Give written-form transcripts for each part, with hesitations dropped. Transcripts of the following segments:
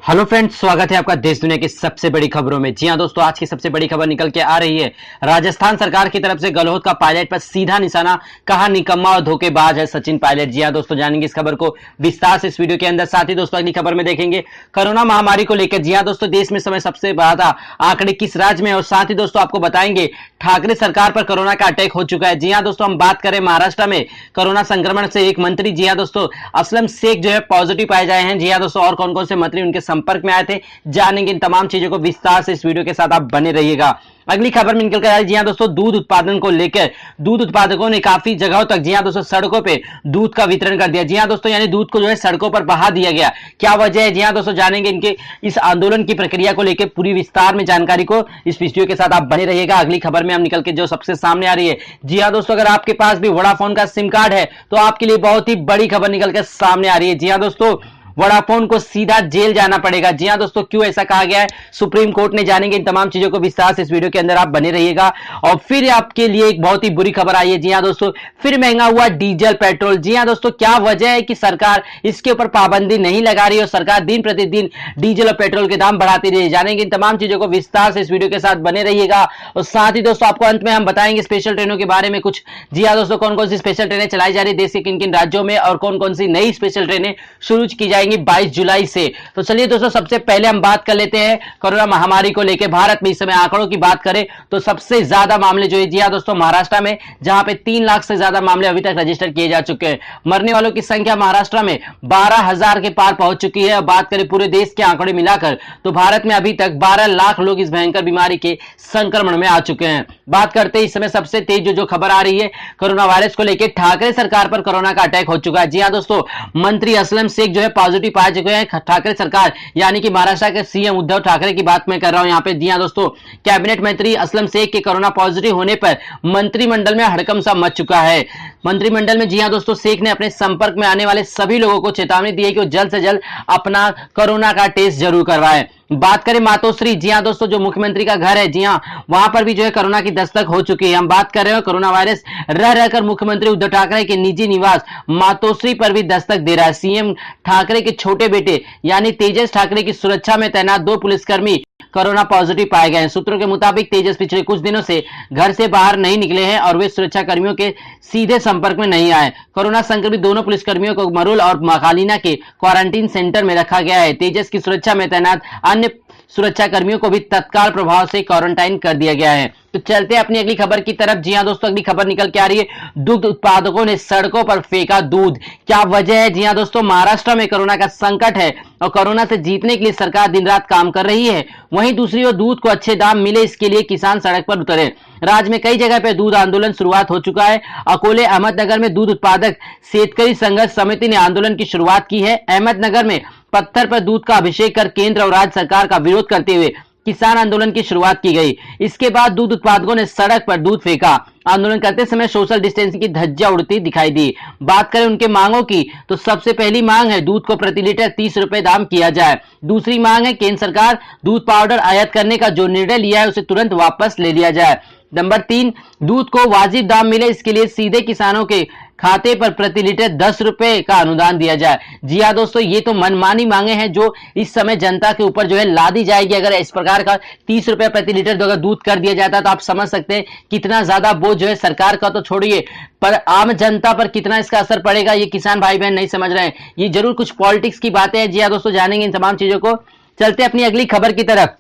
Hello friends, स्वागत है आपका देश दुनिया की सबसे बड़ी खबरों में। जी हां दोस्तों, आज की सबसे बड़ी खबर निकल के आ रही है राजस्थान सरकार की तरफ से गहलोत का पायलट पर सीधा निशाना, कहा निकम्मा और धोखेबाज है सचिन पायलट। जी हां दोस्तों, जानेंगे इस खबर को विस्तार से इस वीडियो के अंदर। साथ ही दोस्तों अगली खबर में देखेंगे कोरोना महामारी को लेकर। जी हां दोस्तों, देश में समय सबसे ज्यादा आंकड़े किस राज्य में, और साथ ही दोस्तों आपको बताएंगे ठाकरे सरकार पर कोरोना का अटैक हो चुका है। जी हां दोस्तों, हम बात करें महाराष्ट्र में कोरोना संक्रमण से एक मंत्री, जी हां दोस्तों असलम शेख जो है पॉजिटिव पाए जाए हैं। जी हां दोस्तों, और कौन कौन से मंत्री उनके संपर्क में आए थे, जानेंगे इन तमाम चीजों को विस्तार से। इस वीडियो के साथ आप बने रहिएगा। अगली खबर में निकल कर आ रही है, जी हां दोस्तों, दूध उत्पादन को लेकर दूध उत्पादकों ने काफी जगहों तक, जी हां दोस्तों, सड़कों पे दूध का वितरण कर दिया। जी हां दोस्तों, यानी दूध को जो है सड़कों पर बहा दिया गया। क्या वजह है, जी हां दोस्तों जानेंगे इनके इस आंदोलन की प्रक्रिया को लेकर पूरी विस्तार में जानकारी को इस वीडियो के साथ आप बने रहिएगा। अगली खबर में हम निकल के जो सबसे सामने आ रही है, जी हां दोस्तों, अगर आपके पास भी वोडाफोन का सिम कार्ड है तो आपके लिए बहुत ही बड़ी खबर निकल के सामने आ रही है। जी हां दोस्तों, वोडाफोन को सीधा जेल जाना पड़ेगा। जी हां दोस्तों, क्यों ऐसा कहा गया है सुप्रीम कोर्ट ने, जानेंगे इन तमाम चीजों को विस्तार से। इस वीडियो के अंदर आप बने रहिएगा। और फिर आपके लिए एक बहुत ही बुरी खबर आई है। जी हां दोस्तों, फिर महंगा हुआ डीजल पेट्रोल। जी हां दोस्तों, क्या वजह है कि सरकार इसके ऊपर पाबंदी नहीं लगा रही है और सरकार दिन प्रतिदिन डीजल और पेट्रोल के दाम बढ़ाती रही है। जानेंगे इन तमाम चीजों को विस्तार से। इस वीडियो के साथ बने रहिएगा। और साथ ही दोस्तों आपको अंत में हम बताएंगे स्पेशल ट्रेनों के बारे में कुछ। जी हां दोस्तों, कौन कौन सी स्पेशल ट्रेनें चलाई जा रही है देश के किन किन राज्यों में, और कौन कौन सी नई स्पेशल ट्रेनें शुरू की जाएंगी 22 जुलाई से। तो चलिए दोस्तों, सबसे पहले हम बात कर लेते हैं कोरोना महामारी को लेकर। भारत में इस समय आंकड़ों की बात करें तो सबसे ज्यादा मामले जो है, जी हां दोस्तों, महाराष्ट्र में, जहां पे 3 लाख से ज्यादा मामले अभी तक रजिस्टर किए जा चुके हैं। मरने वालों की संख्या महाराष्ट्र में 12,000 के पार पहुंच चुकी है। बात करें पूरे देश के आंकड़े मिलाकर तो भारत में अभी तक 12 लाख लोग इस भयंकर बीमारी के संक्रमण में आ चुके हैं। बात करते हैं इस समय सबसे तेज जो खबर आ रही है कोरोना वायरस को लेकर, ठाकरे सरकार पर कोरोना का अटैक हो चुका है। जी हां दोस्तों, मंत्री असलम शेख जो है पॉजिटिव पाए चुके हैं। ठाकरे सरकार यानी कि महाराष्ट्र के सीएम उद्धव ठाकरे की बात मैं कर रहा हूं यहां पे। जी हां दोस्तों, कैबिनेट मंत्री असलम शेख के कोरोना पॉजिटिव होने पर मंत्रिमंडल में हड़कंप सा मच चुका है। मंत्रिमंडल में, जी हां दोस्तों, शेख ने अपने संपर्क में आने वाले सभी लोगों को चेतावनी दी है कि वो जल्द से जल्द अपना कोरोना का टेस्ट जरूर करवाएं। बात करें मातोश्री, जी हां दोस्तों, जो मुख्यमंत्री का घर है, जी हां, वहां पर भी जो है कोरोना की दस्तक हो चुकी है। हम बात कर रहे हैं कोरोना वायरस रह रहकर मुख्यमंत्री उद्धव ठाकरे के निजी निवास मातोश्री पर भी दस्तक दे रहा है। सीएम ठाकरे के छोटे बेटे यानी तेजस ठाकरे की सुरक्षा में तैनात 2 पुलिसकर्मी कोरोना पॉजिटिव पाए गए हैं। सूत्रों के मुताबिक तेजस पिछले कुछ दिनों से घर से बाहर नहीं निकले हैं और वे सुरक्षा कर्मियों के सीधे संपर्क में नहीं आए। कोरोना संक्रमित दोनों पुलिसकर्मियों को मरुल और मखालिना के क्वारंटीन सेंटर में रखा गया है। तेजस की सुरक्षा में तैनात अन्य सुरक्षा कर्मियों को भी तत्काल प्रभाव से क्वारंटाइन कर दिया गया है। तो चलते हैं अपनी अगली खबर की तरफ। जी हां दोस्तों, अगली खबर निकल के आ रही है, दूध उत्पादकों ने सड़कों पर फेंका दूध। क्या वजह है, जी हां दोस्तों, महाराष्ट्र में कोरोना का संकट है और कोरोना से जीतने के लिए सरकार दिन रात काम कर रही है। वहीं दूसरी ओर दूध को अच्छे दाम मिले, इसके लिए किसान सड़क पर उतरे। राज्य में कई जगह पे दूध आंदोलन शुरुआत हो चुका है। अकोले अहमदनगर में दूध उत्पादक शेतकरी संघर्ष समिति ने आंदोलन की शुरुआत की है। अहमदनगर में पत्थर पर दूध का अभिषेक कर केंद्र और राज्य सरकार का विरोध करते हुए किसान आंदोलन की शुरुआत की गई। इसके बाद दूध उत्पादकों ने सड़क पर दूध फेंका। आंदोलन करते समय सोशल डिस्टेंसिंग की धज्जियां उड़ती दिखाई दी। बात करें उनके मांगों की तो सबसे पहली मांग है दूध को प्रति लीटर 30 रुपए दाम किया जाए। दूसरी मांग है केंद्र सरकार दूध पाउडर आयात करने का जो निर्णय लिया है उसे तुरंत वापस ले लिया जाए। नंबर 3, दूध को वाजिब दाम मिले, इसके लिए सीधे किसानों के खाते पर प्रति लीटर 10 रुपए का अनुदान दिया जाए। जी हां दोस्तों, ये तो मनमानी मांगे हैं जो इस समय जनता के ऊपर जो है लादी जाएगी। अगर इस प्रकार का 30 रुपए प्रति लीटर अगर दूध कर दिया जाता तो आप समझ सकते हैं कितना ज्यादा बोझ जो है सरकार का तो छोड़िए, पर आम जनता पर कितना इसका असर पड़ेगा ये किसान भाई बहन नहीं समझ रहे हैं। ये जरूर कुछ पॉलिटिक्स की बातें हैं। जी हां दोस्तों, जानेंगे इन तमाम चीजों को। चलते अपनी अगली खबर की तरफ।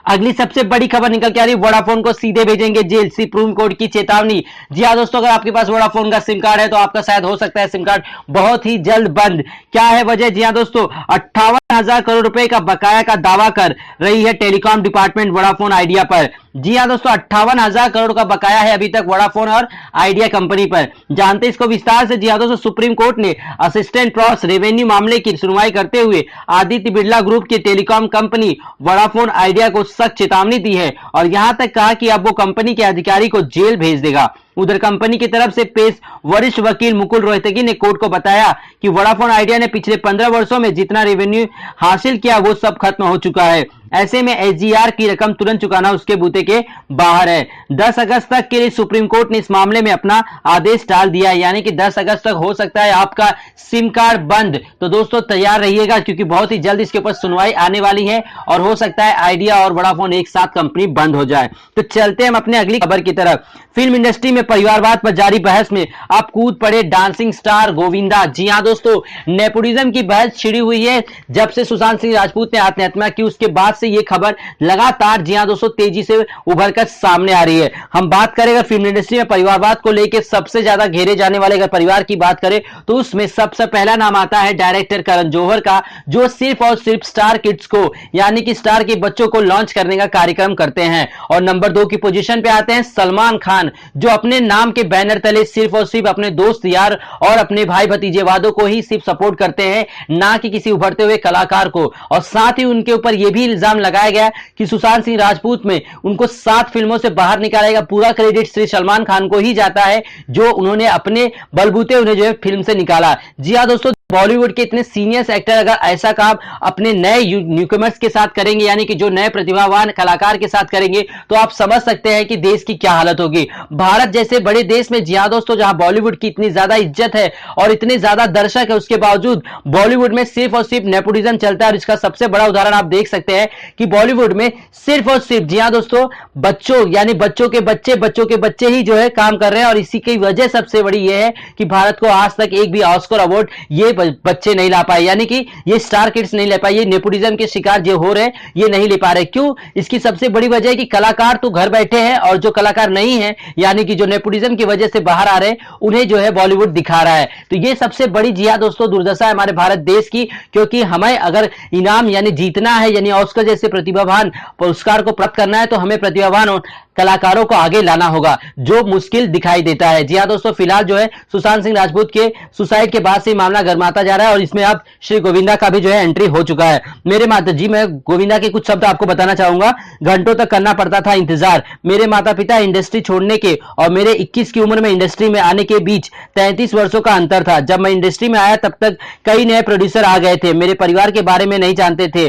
अगली सबसे बड़ी खबर निकल के आ रही है, वोडाफोन को सीधे भेजेंगे जेल, सुप्रीम कोर्ट की चेतावनी। जी हां दोस्तों, अगर आपके पास वोडाफोन का सिम कार्ड है तो आपका शायद हो सकता है सिम कार्ड बहुत ही जल्द बंद। क्या है वजह, जी हां दोस्तों, 58,000 करोड़ रुपए का बकाया का दावा कर रही है टेलीकॉम डिपार्टमेंट वोडाफोन आइडिया पर। जी हां दोस्तों, 58,000 करोड़ का बकाया है अभी तक वोडाफोन और आइडिया कंपनी पर। जानते इसको विस्तार से। जी हां दोस्तों, सुप्रीम कोर्ट ने असिस्टेंट प्रॉस रेवेन्यू मामले की सुनवाई करते हुए आदित्य बिरला ग्रुप की टेलीकॉम कंपनी वोडाफोन आइडिया को सख्त चेतावनी दी है और यहां तक कहा कि अब वो कंपनी के अधिकारी को जेल भेज देगा। उधर कंपनी की तरफ से पेश वरिष्ठ वकील मुकुल रोहतगी ने कोर्ट को बताया कि वोडाफोन आइडिया ने पिछले 15 वर्षों में जितना रेवेन्यू हासिल किया वो सब खत्म हो चुका है। ऐसे में एसजीआर की रकम तुरंत चुकाना उसके बूते के बाहर है। 10 अगस्त तक के लिए सुप्रीम कोर्ट ने इस मामले में अपना आदेश टाल दिया है, यानी कि 10 अगस्त तक हो सकता है आपका सिम कार्ड बंद। तो दोस्तों तैयार रहिएगा, क्योंकि बहुत ही जल्द इसके ऊपर सुनवाई आने वाली है और हो सकता है आइडिया और वोडाफोन एक साथ कंपनी बंद हो जाए। तो चलते हम अपने अगली खबर की तरफ। फिल्म इंडस्ट्री में परिवारवाद पर जारी बहस में अब कूद पड़े डांसिंग स्टार गोविंदा। जी हां दोस्तों, नेपोटिज्म की बहस छिड़ी हुई है। जब से सुशांत सिंह राजपूत ने आत्महत्या की उसके बाद से यह खबर लगातार जी हां दोस्तों तेजी से उभर कर सामने आ रही है। हम बात करें अगर फिल्म इंडस्ट्री में परिवारवाद को लेकर सबसे ज्यादा घेरे जाने वाले अगर परिवार की बात करें तो उसमें सबसे पहला नाम आता है डायरेक्टर करण जौहर का, जो सिर्फ और सिर्फ स्टार किड्स को यानी कि स्टार के बच्चों को लॉन्च करने का कार्यक्रम करते हैं। और नंबर 2 की पोजीशन पे आते हैं सलमान खान, जो अपने नाम के बैनर तले सिर्फ और सिर्फ अपने दोस्त यार और अपने भाई भतीजेवादों को ही सिर्फ सपोर्ट करते हैं, ना कि किसी उभरते हुए कलाकार को। और साथ ही उनके ऊपर यह भी इल्जाम लगाया गया कि सुशांत सिंह राजपूत में उनको 7 फिल्मों से बाहर निकालेगा, पूरा क्रेडिट श्री सलमान खान को ही जाता है, जो उन्होंने अपने बलबूते उन्हें जो है फिल्म से निकाला। जी हां दोस्तों, बॉलीवुड के इतने सीनियर एक्टर अगर ऐसा काम अपने नए न्यूकमर्स के साथ करेंगे, यानी कि जो नए प्रतिभावान कलाकार के साथ करेंगे, तो आप समझ सकते हैं कि देश की क्या हालत होगी। भारत जैसे बड़े देश में जी हां दोस्तों, जहां बॉलीवुड की इतनी ज्यादा इज्जत है और इतने ज्यादा दर्शक है, उसके बावजूद बॉलीवुड में सिर्फ और सिर्फ नेपोटिज्म चलता है। और इसका सबसे बड़ा उदाहरण आप देख सकते हैं कि बॉलीवुड में सिर्फ और सिर्फ जी हां दोस्तों बच्चों यानी बच्चों के बच्चे ही जो है काम कर रहे हैं। और इसी की वजह सबसे बड़ी यह है कि भारत को आज तक एक भी ऑस्कर अवार्ड ये बच्चे नहीं ला पाए, यानी कि ये स्टार किड्स नहीं ले पाए। ये नेपोटिज्म के शिकार जो हो रहे हैं ये नहीं ले पा रहे। क्यों? इसकी सबसे बड़ी वजह है कि कलाकार तो घर बैठे हैं और जो कलाकार नहीं है यानी कि जो नेपोटिज्म की वजह से बाहर आ रहे हैं उन्हें जो है बॉलीवुड दिखा रहा है। तो ये सबसे बड़ी जी हां दोस्तों दुर्दशा है हमारे भारत देश की, क्योंकि हमें अगर इनाम यानी जीतना है यानी ऑस्कर जैसे प्रतिभावान पुरस्कार को प्राप्त करना है तो हमें प्रतिभावान कलाकारों को आगे लाना होगा, जो मुश्किल दिखाई देता है। जी हां दोस्तों, फिलहाल जो है सुशांत सिंह राजपूत के सुसाइड के बाद से मामला गर्माता जा रहा है और इसमें अब श्री गोविंदा का भी जो है एंट्री हो चुका है। मेरे माता जी, मैं गोविंदा के कुछ शब्द आपको बताना चाहूंगा। घंटों तक करना पड़ता था इंतजार। मेरे माता पिता इंडस्ट्री छोड़ने के और मेरे 21 की उम्र में इंडस्ट्री में आने के बीच 33 वर्षों का अंतर था। जब मैं इंडस्ट्री में आया तब तक कई नए प्रोड्यूसर आ गए थे, मेरे परिवार के बारे में नहीं जानते थे,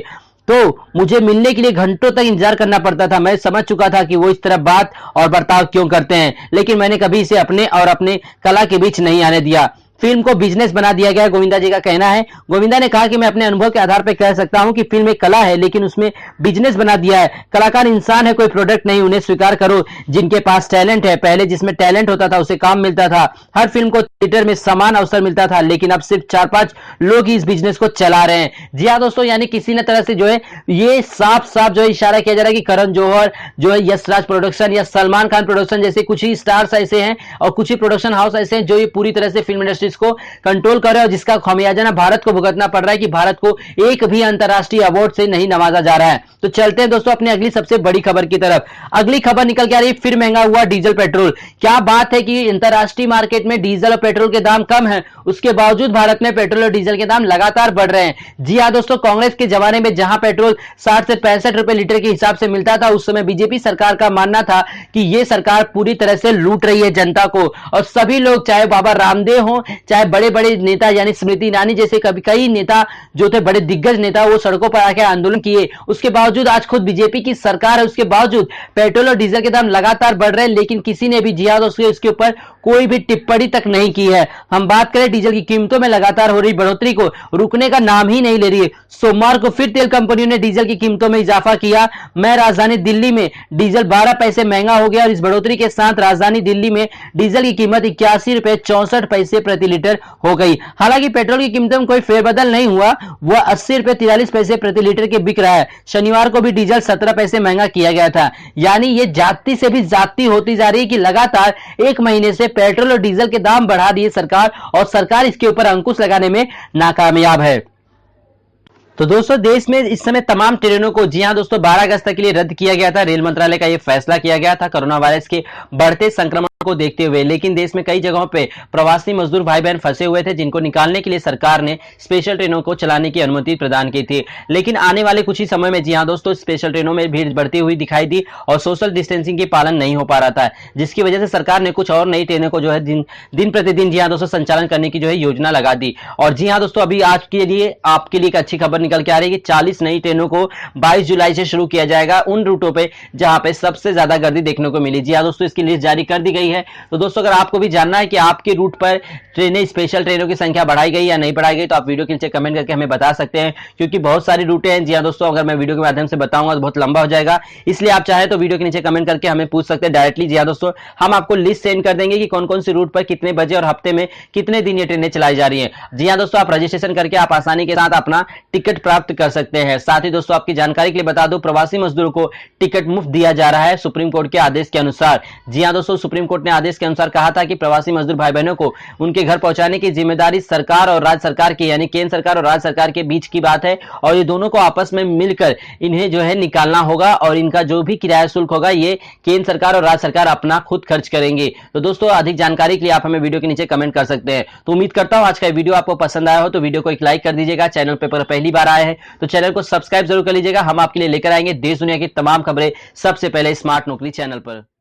तो मुझे मिलने के लिए घंटों तक इंतजार करना पड़ता था। मैं समझ चुका था कि वो इस तरह बात और बर्ताव क्यों करते हैं, लेकिन मैंने कभी इसे अपने और अपने कला के बीच नहीं आने दिया। फिल्म को बिजनेस बना दिया गया है, गोविंदा जी का कहना है। गोविंदा ने कहा कि मैं अपने अनुभव के आधार पर कह सकता हूं कि फिल्म एक कला है, लेकिन उसमें बिजनेस बना दिया है। कलाकार इंसान है, कोई प्रोडक्ट नहीं, उन्हें स्वीकार करो। जिनके पास टैलेंट है, पहले जिसमें टैलेंट होता था उसे काम मिलता था, हर फिल्म को थिएटर में समान अवसर मिलता था, लेकिन अब सिर्फ 4-5 लोग ही इस बिजनेस को चला रहे हैं। जी हाँ दोस्तों, यानी किसी न तरह से जो है ये साफ साफ जो है इशारा किया जा रहा है कि करण जौहर जो है यशराज प्रोडक्शन या सलमान खान प्रोडक्शन जैसे कुछ ही स्टार्स ऐसे हैं और कुछ ही प्रोडक्शन हाउस ऐसे हैं जो ये पूरी तरह से फिल्म इंडस्ट्री को कंट्रोल कर रहे हैं और जिसका खामियाजा ना भारत को भुगतना पड़ रहा है कि भारत को एक भी अंतरराष्ट्रीय अवार्ड से नहीं नवाजा जा रहा है। तो चलते हैं दोस्तों अपनी अगली सबसे बड़ी खबर की तरफ। अगली खबर निकल के आ रही है, फिर महंगा हुआ डीजल पेट्रोल। क्या बात है कि अंतरराष्ट्रीय मार्केट में डीजल और पेट्रोल के दाम कम है, उसके बावजूद भारत में पेट्रोल और डीजल के दाम लगातार बढ़ रहे हैं। जी हाँ दोस्तों, कांग्रेस के जमाने में जहां पेट्रोल 60 से 65 रुपए लीटर के हिसाब से मिलता था, उस समय बीजेपी सरकार का मानना था कि यह सरकार पूरी तरह से लूट रही है जनता को। और सभी लोग, चाहे बाबा रामदेव हो, चाहे बड़े बड़े नेता यानी स्मृति ईरानी जैसे कई नेता जो थे बड़े दिग्गज नेता, वो सड़कों पर आकर आंदोलन किए। उसके बावजूद आज खुद बीजेपी की सरकार है, उसके बावजूद पेट्रोल और डीजल के दाम लगातार बढ़ रहे हैं, लेकिन किसी ने भी जी हाँ दोस्तों इसके ऊपर कोई भी टिप्पणी तक नहीं की है। हम बात करें डीजल की कीमतों में लगातार हो रही बढ़ोतरी को रुकने का नाम ही नहीं ले रही है। सोमवार को फिर तेल कंपनियों ने डीजल की कीमतों में इजाफा किया। मैं राजधानी दिल्ली में डीजल 12 पैसे महंगा हो गया और इस बढ़ोतरी के साथ राजधानी दिल्ली में डीजल की कीमत 81 रुपए 64 पैसे प्रति लीटर हो गई। हालांकि पेट्रोल की कीमतों में कोई फेरबदल नहीं हुआ, वह 80 रुपए 43 पैसे प्रति लीटर के बिक रहा है। शनिवार को भी डीजल 17 पैसे महंगा किया गया था। यानी ये जाती से भी जाती होती जा रही है कि लगातार एक महीने से पेट्रोल और डीजल के दाम बढ़ा दिए सरकार, और सरकार इसके ऊपर अंकुश लगाने में नाकामयाब है। तो दोस्तों देश में इस समय तमाम ट्रेनों को जी हां दोस्तों 12 अगस्त तक के लिए रद्द किया गया था। रेल मंत्रालय का यह फैसला किया गया था कोरोना वायरस के बढ़ते संक्रमण को देखते हुए। लेकिन देश में कई जगहों पे प्रवासी मजदूर भाई बहन फंसे हुए थे, जिनको निकालने के लिए सरकार ने स्पेशल ट्रेनों को चलाने की अनुमति प्रदान की थी। लेकिन आने वाले कुछ ही समय में जी हां दोस्तों स्पेशल ट्रेनों में भीड़ बढ़ती हुई दिखाई दी और सोशल डिस्टेंसिंग की पालन नहीं हो पा रहा था, जिसकी वजह से सरकार ने कुछ और नई ट्रेनों को जो है दिन प्रतिदिन जी हां दोस्तों संचालन करने की जो है योजना लगा दी। और जी हां दोस्तों अभी आज के लिए आपके लिए एक अच्छी खबर निकल के आ रही है कि 40 नई ट्रेनों को 22 जुलाई से शुरू किया जाएगा उन रूटों पे जहां पे सबसे ज्यादा गर्दी देखने को मिली। जी हाँ दोस्तों, इसकी लिस्ट जारी कर दी गई है। तो दोस्तों अगर आपको भी जानना है कि आपके रूट पर ट्रेनें, स्पेशल ट्रेनों की संख्या बढ़ाई गई या नहीं बढ़ाई गई, तो आप वीडियो के नीचे कमेंट करके हमें बता सकते हैं, क्योंकि बहुत सारी रूटें हैं। जी हाँ दोस्तों, अगर मैं वीडियो के माध्यम से बताऊंगा तो बहुत लंबा हो जाएगा, इसलिए आप चाहे तो वीडियो के नीचे कमेंट करके हमें पूछ सकते हैं डायरेक्टली। जी हाँ दोस्तों, हम आपको लिस्ट सेंड कर देंगे कि कौन कौन सी रूट पर कितने बजे और हफ्ते में कितने दिन ये ट्रेनें चलाई जा रही है। जी हाँ दोस्तों, आप रजिस्ट्रेशन करके आप आसानी के साथ अपना टिकट प्राप्त कर सकते हैं। साथ ही दोस्तों आपकी जानकारी के लिए बता दूं, प्रवासी मजदूरों को टिकट मुफ्त दिया जा रहा है सुप्रीम कोर्ट के आदेश के अनुसार। जी हाँ दोस्तों, सुप्रीम कोर्ट ने आदेश के अनुसार कहा था कि प्रवासी मजदूर भाई बहनों को उनके घर पहुंचाने की जिम्मेदारी सरकार और राज्य सरकार की, यानी केंद्र सरकार और राज्य सरकार के बीच की बात है, और ये दोनों को आपस में मिलकर इन्हें जो है निकालना होगा, और इनका जो भी किराया शुल्क होगा ये केंद्र सरकार और राज्य सरकार अपना खुद खर्च करेंगे। तो दोस्तों अधिक जानकारी के लिए आप हमें वीडियो के नीचे कमेंट कर सकते हैं। तो उम्मीद करता हूं आज का वीडियो आपको पसंद आया हो, तो वीडियो को एक लाइक कर दीजिएगा। चैनल पर पहली बार आए हैं तो चैनल को सब्सक्राइब जरूर कर लीजिएगा। हम आपके लिए लेकर आएंगे देश दुनिया की तमाम खबरें सबसे पहले स्मार्ट नौकरी चैनल पर।